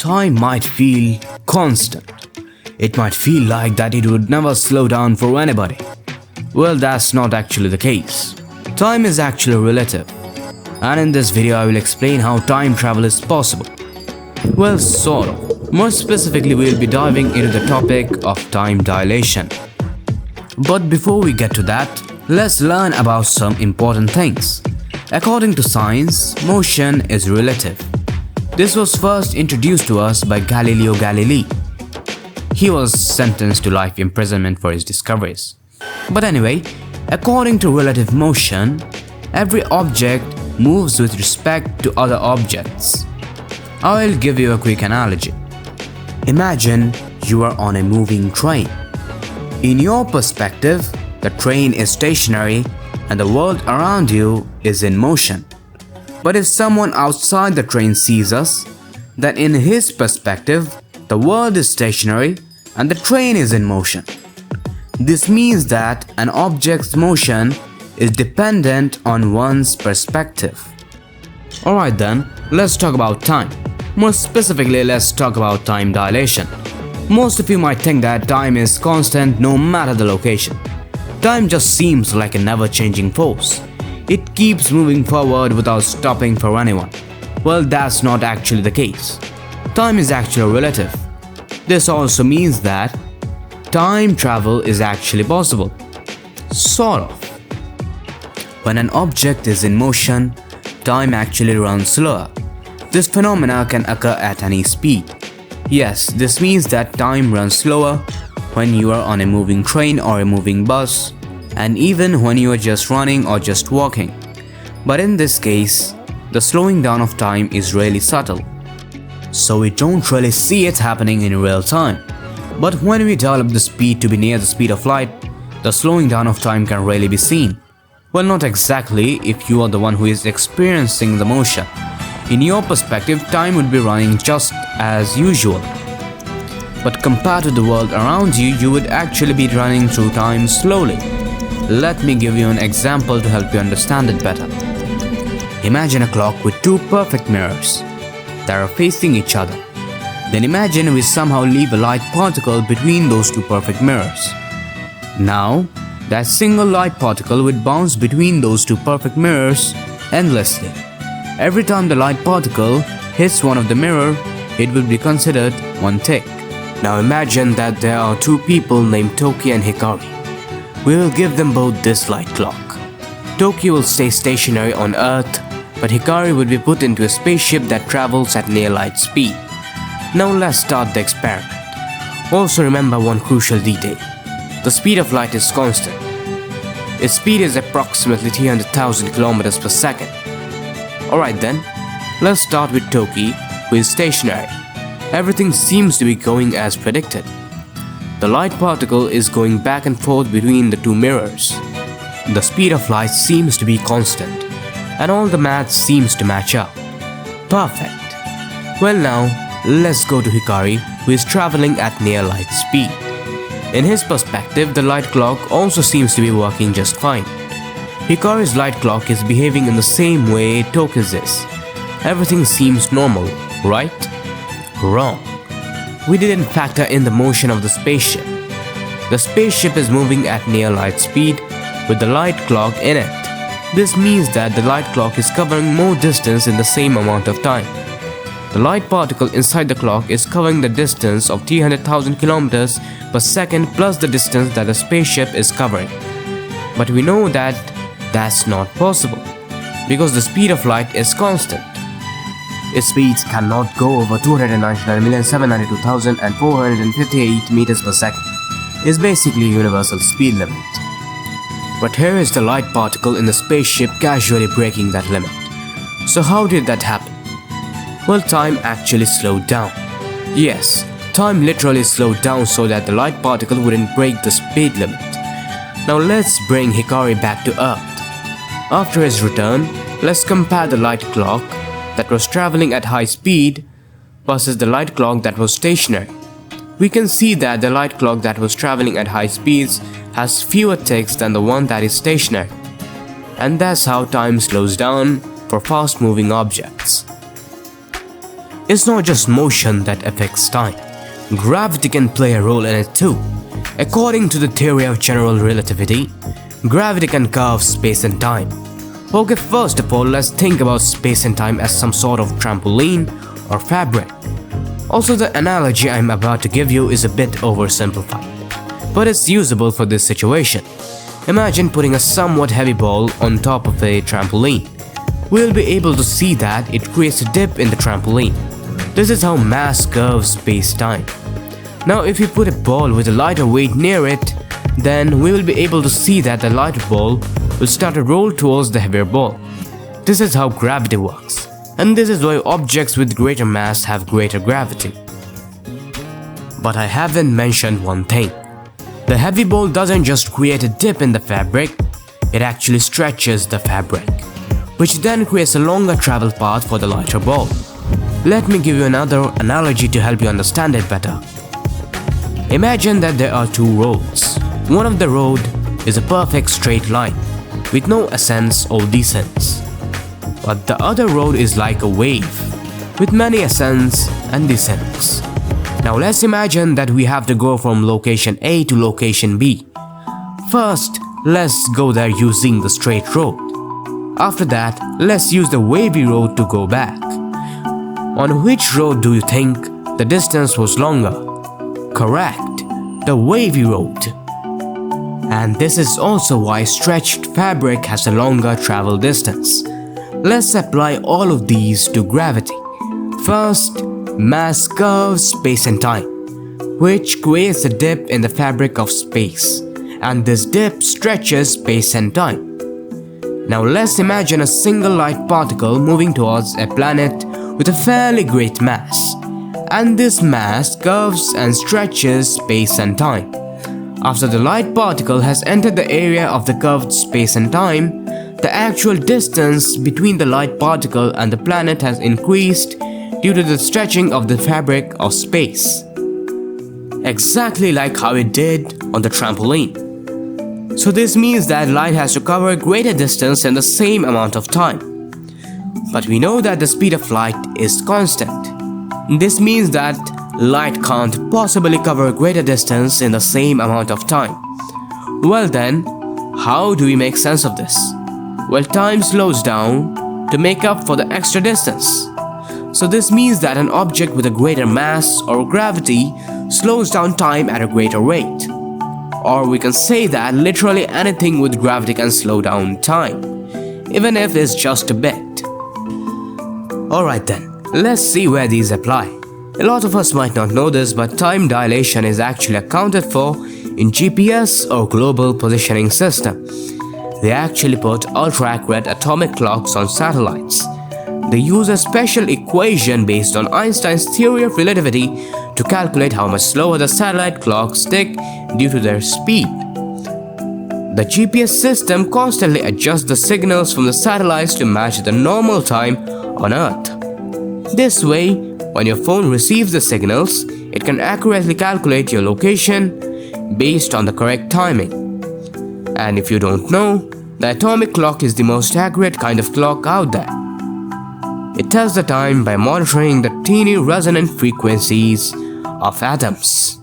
time might feel constant. It might feel like that it would never slow down for anybody. Well, that's not actually the case. Time is actually relative. And in this video I will explain how time travel is possible. Well, sort of. More specifically, we will be diving into the topic of time dilation. But before we get to that, let's learn about some important things. According to science, motion is relative. This was first introduced to us by Galileo Galilei. He was sentenced to life imprisonment for his discoveries. But anyway, according to relative motion, every object moves with respect to other objects. I'll give you a quick analogy. Imagine you are on a moving train. In your perspective, the train is stationary and the world around you is in motion. But if someone outside the train sees us, then in his perspective, the world is stationary and the train is in motion. This means that an object's motion is dependent on one's perspective. Alright then, let's talk about time. More specifically, let's talk about time dilation. Most of you might think that time is constant no matter the location. Time just seems like a never-changing force. It keeps moving forward without stopping for anyone. Well, that's not actually the case. Time is actually relative. This also means that time travel is actually possible. Sort of. When an object is in motion, time actually runs slower. This phenomena can occur at any speed. Yes, this means that time runs slower when you are on a moving train or a moving bus, and even when you are just running or just walking. But in this case, the slowing down of time is really subtle, so we don't really see it happening in real time. But when we develop the speed to be near the speed of light, the slowing down of time can really be seen. Well, not exactly if you are the one who is experiencing the motion. In your perspective, time would be running just as usual. But compared to the world around you, you would actually be running through time slowly. Let me give you an example to help you understand it better. Imagine a clock with two perfect mirrors that are facing each other. Then imagine we somehow leave a light particle between those two perfect mirrors. Now, that single light particle would bounce between those two perfect mirrors endlessly. Every time the light particle hits one of the mirror, it will be considered one tick. Now imagine that there are two people named Toki and Hikari. We will give them both this light clock. Toki will stay stationary on Earth, but Hikari would be put into a spaceship that travels at near light speed. Now let's start the experiment. Also remember one crucial detail. The speed of light is constant. Its speed is approximately 300,000 km per second. Alright then, let's start with Toki, who is stationary. Everything seems to be going as predicted. The light particle is going back and forth between the two mirrors. The speed of light seems to be constant, and all the math seems to match up. Perfect. Well now, let's go to Hikari, who is traveling at near light speed. In his perspective, the light clock also seems to be working just fine. Hikari's light clock is behaving in the same way Toki's is. Everything seems normal, right? Wrong. We didn't factor in the motion of the spaceship. The spaceship is moving at near light speed with the light clock in it. This means that the light clock is covering more distance in the same amount of time. The light particle inside the clock is covering the distance of 300,000 km per second plus the distance that the spaceship is covering. But we know that that's not possible because the speed of light is constant. Its speeds cannot go over 299,792,458 meters per second. It's basically a universal speed limit. But here is the light particle in the spaceship casually breaking that limit. So how did that happen? Well, time actually slowed down. Yes, time literally slowed down so that the light particle wouldn't break the speed limit. Now let's bring Hikari back to Earth. After his return, let's compare the light clock that was traveling at high speed versus the light clock that was stationary. We can see that the light clock that was traveling at high speeds has fewer ticks than the one that is stationary. And that's how time slows down for fast-moving objects. it's not just motion that affects time. Gravity can play a role in it too. According to the theory of general relativity, gravity can curve space and time. Okay, first of all, let's think about space and time as some sort of trampoline or fabric. Also, the analogy I'm about to give you is a bit oversimplified, but it's usable for this situation. Imagine putting a somewhat heavy ball on top of a trampoline. We'll be able to see that it creates a dip in the trampoline. This is how mass curves space-time. Now, if you put a ball with a lighter weight near it, then we will be able to see that the lighter ball will start to roll towards the heavier ball. This is how gravity works, and this is why objects with greater mass have greater gravity. But I haven't mentioned one thing. The heavy ball doesn't just create a dip in the fabric, it actually stretches the fabric, which then creates a longer travel path for the lighter ball. Let me give you another analogy to help you understand it better. Imagine that there are two roads. One of the road is a perfect straight line with no ascents or descents. But the other road is like a wave with many ascents and descents. Now let's imagine that we have to go from location A to location B. First, let's go there using the straight road. After that, let's use the wavy road to go back. On which road do you think the distance was longer? Correct, the wavy road. And this is also why stretched fabric has a longer travel distance. Let's apply all of these to gravity. First, mass curves space and time, which creates a dip in the fabric of space, and this dip stretches space and time. Now let's imagine a single light particle moving towards a planet with a fairly great mass, and this mass curves and stretches space and time. After the light particle has entered the area of the curved space and time, the actual distance between the light particle and the planet has increased due to the stretching of the fabric of space. Exactly like how it did on the trampoline. So this means that light has to cover a greater distance in the same amount of time. But we know that the speed of light is constant. This means that light can't possibly cover a greater distance in the same amount of time. Well then, how do we make sense of this? Well, time slows down to make up for the extra distance. So this means that an object with a greater mass or gravity slows down time at a greater rate. Or we can say that literally anything with gravity can slow down time, even if it's just a bit. Alright then, let's see where these apply. A lot of us might not know this, but time dilation is actually accounted for in GPS or global positioning system. They actually put ultra-accurate atomic clocks on satellites. They use a special equation based on Einstein's theory of relativity to calculate how much slower the satellite clocks tick due to their speed. The GPS system constantly adjusts the signals from the satellites to match the normal time on Earth. This way, when your phone receives the signals, it can accurately calculate your location based on the correct timing. And if you don't know, the atomic clock is the most accurate kind of clock out there. It tells the time by monitoring the teeny resonant frequencies of atoms.